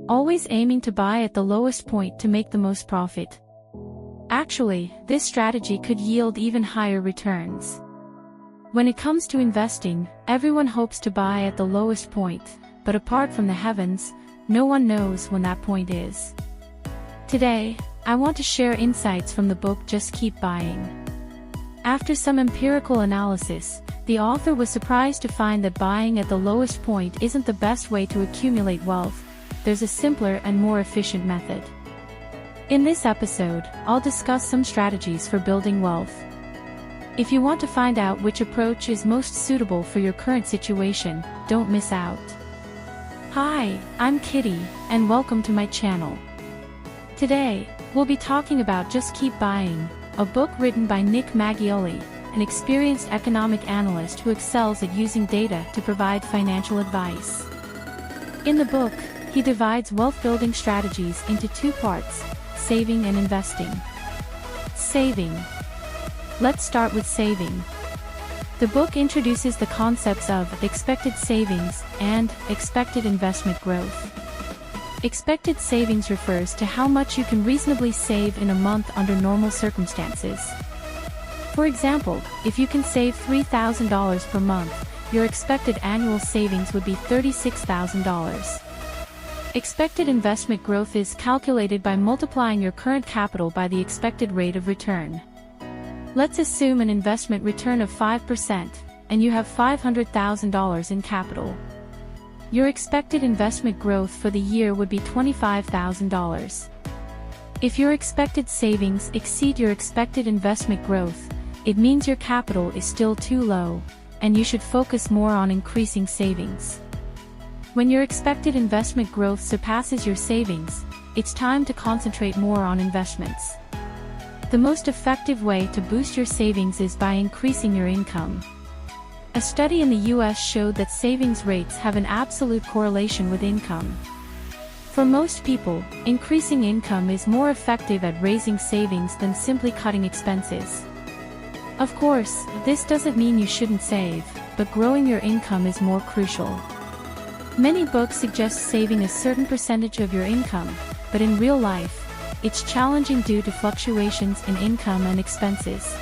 always aiming to buy at the lowest point to make the most profit. Actually, this strategy could yield even higher returns. When it comes to investing, everyone hopes to buy at the lowest point, but apart from the heavens, no one knows when that point is. Today, I want to share insights from the book Just Keep Buying. After some empirical analysis, the author was surprised to find that buying at the lowest point isn't the best way to accumulate wealth. There's a simpler and more efficient method. In this episode, I'll discuss some strategies for building wealth. If you want to find out which approach is most suitable for your current situation, don't miss out. Hi, I'm Kitty, and welcome to my channel. Today, we'll be talking about Just Keep Buying, a book written by Nick Maggioli, an experienced economic analyst who excels at using data to provide financial advice. In the book, he divides wealth-building strategies into two parts: saving and investing. Saving. Let's start with saving. The book introduces the concepts of expected savings and expected investment growth. Expected savings refers to how much you can reasonably save in a month under normal circumstances. For example, if you can save $3,000 per month, your expected annual savings would be $36,000. Expected investment growth is calculated by multiplying your current capital by the expected rate of return. Let's assume an investment return of 5%, and you have $500,000 in capital. Your expected investment growth for the year would be $25,000. If your expected savings exceed your expected investment growth, it means your capital is still too low, and you should focus more on increasing savings. When your expected investment growth surpasses your savings, it's time to concentrate more on investments. The most effective way to boost your savings is by increasing your income. A study in the US showed that savings rates have an absolute correlation with income. For most people, increasing income is more effective at raising savings than simply cutting expenses. Of course, this doesn't mean you shouldn't save, but growing your income is more crucial. Many books suggest saving a certain percentage of your income, but in real life, it's challenging due to fluctuations in income and expenses.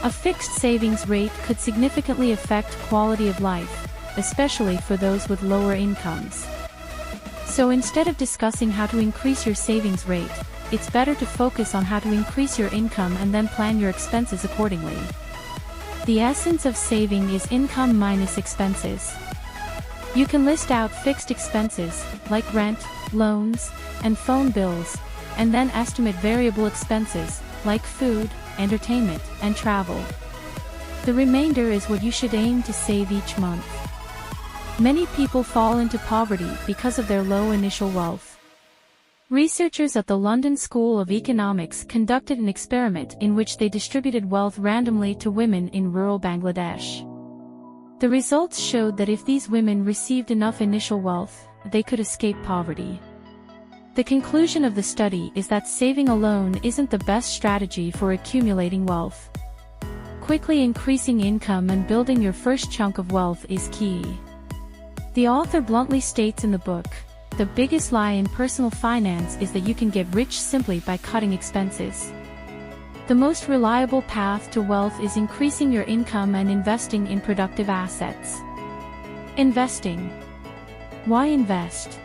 A fixed savings rate could significantly affect quality of life, especially for those with lower incomes. So instead of discussing how to increase your savings rate, it's better to focus on how to increase your income and then plan your expenses accordingly. The essence of saving is income minus expenses. You can list out fixed expenses, like rent, loans, and phone bills, and then estimate variable expenses, like food, entertainment, and travel. The remainder is what you should aim to save each month. Many people fall into poverty because of their low initial wealth. Researchers at the London School of Economics conducted an experiment in which they distributed wealth randomly to women in rural Bangladesh. The results showed that if these women received enough initial wealth, they could escape poverty. The conclusion of the study is that saving alone isn't the best strategy for accumulating wealth. Quickly increasing income and building your first chunk of wealth is key. The author bluntly states in the book, "The biggest lie in personal finance is that you can get rich simply by cutting expenses. The most reliable path to wealth is increasing your income and investing in productive assets." Investing. Why invest?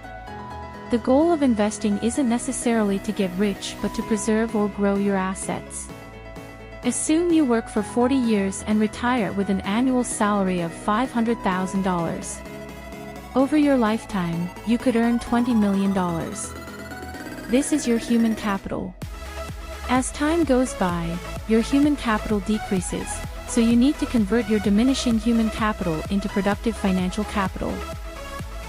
The goal of investing isn't necessarily to get rich but to preserve or grow your assets. Assume you work for 40 years and retire with an annual salary of $500,000. Over your lifetime, you could earn $20 million. This is your human capital. As time goes by, your human capital decreases, so you need to convert your diminishing human capital into productive financial capital.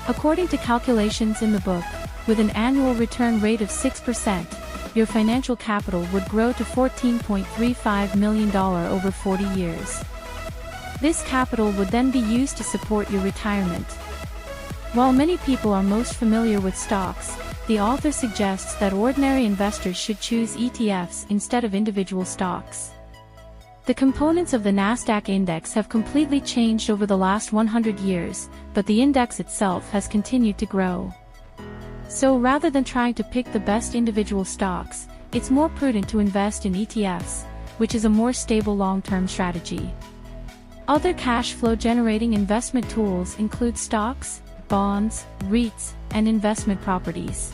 According to calculations in the book, with an annual return rate of 6%, your financial capital would grow to $14.35 million over 40 years. This capital would then be used to support your retirement. While many people are most familiar with stocks, the author suggests that ordinary investors should choose ETFs instead of individual stocks. The components of the Nasdaq index have completely changed over the last 100 years, but the index itself has continued to grow. So rather than trying to pick the best individual stocks, it's more prudent to invest in ETFs, which is a more stable long-term strategy. Other cash flow generating investment tools include stocks, bonds, REITs, and investment properties.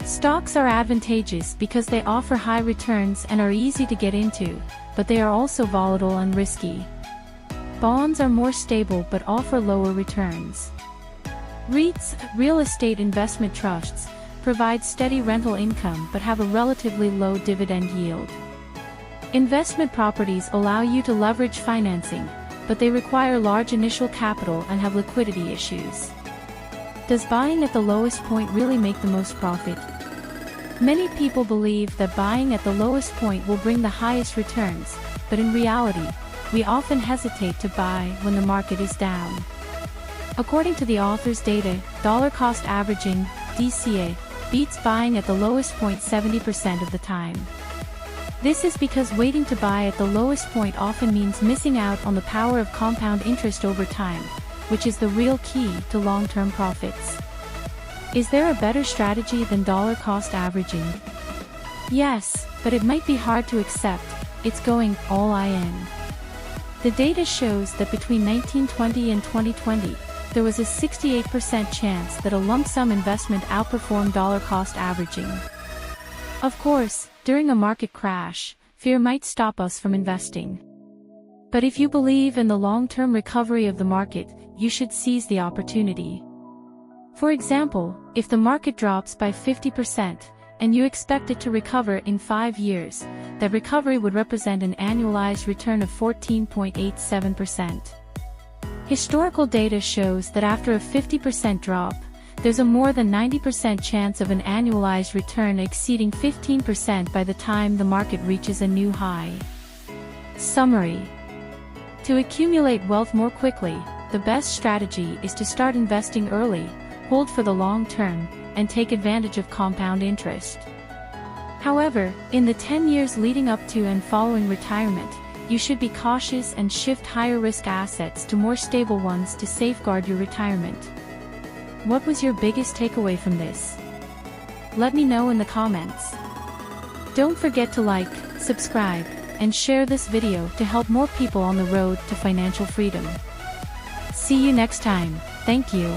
Stocks are advantageous because they offer high returns and are easy to get into, but they are also volatile and risky. Bonds are more stable but offer lower returns. REITs, real estate investment trusts, provide steady rental income but have a relatively low dividend yield. Investment properties allow you to leverage financing, but they require large initial capital and have liquidity issues. Does buying at the lowest point really make the most profit? Many people believe that buying at the lowest point will bring the highest returns, but in reality, we often hesitate to buy when the market is down. According to the author's data, dollar cost averaging, DCA, beats buying at the lowest point 70% of the time. This is because waiting to buy at the lowest point often means missing out on the power of compound interest over time, which is the real key to long-term profits. Is there a better strategy than dollar cost averaging? Yes, but it might be hard to accept. It's going all in. The data shows that between 1920 and 2020, there was a 68% chance that a lump sum investment outperformed dollar cost averaging. Of course, during a market crash, fear might stop us from investing. But if you believe in the long-term recovery of the market, you should seize the opportunity. For example, if the market drops by 50%, and you expect it to recover in 5 years, that recovery would represent an annualized return of 14.87%. Historical data shows that after a 50% drop, there's a more than 90% chance of an annualized return exceeding 15% by the time the market reaches a new high. Summary: to accumulate wealth more quickly, the best strategy is to start investing early, hold for the long term, and take advantage of compound interest. However, in the 10 years leading up to and following retirement, you should be cautious and shift higher risk assets to more stable ones to safeguard your retirement. What was your biggest takeaway from this? Let me know in the comments. Don't forget to like, subscribe, and share this video to help more people on the road to financial freedom. See you next time. Thank you.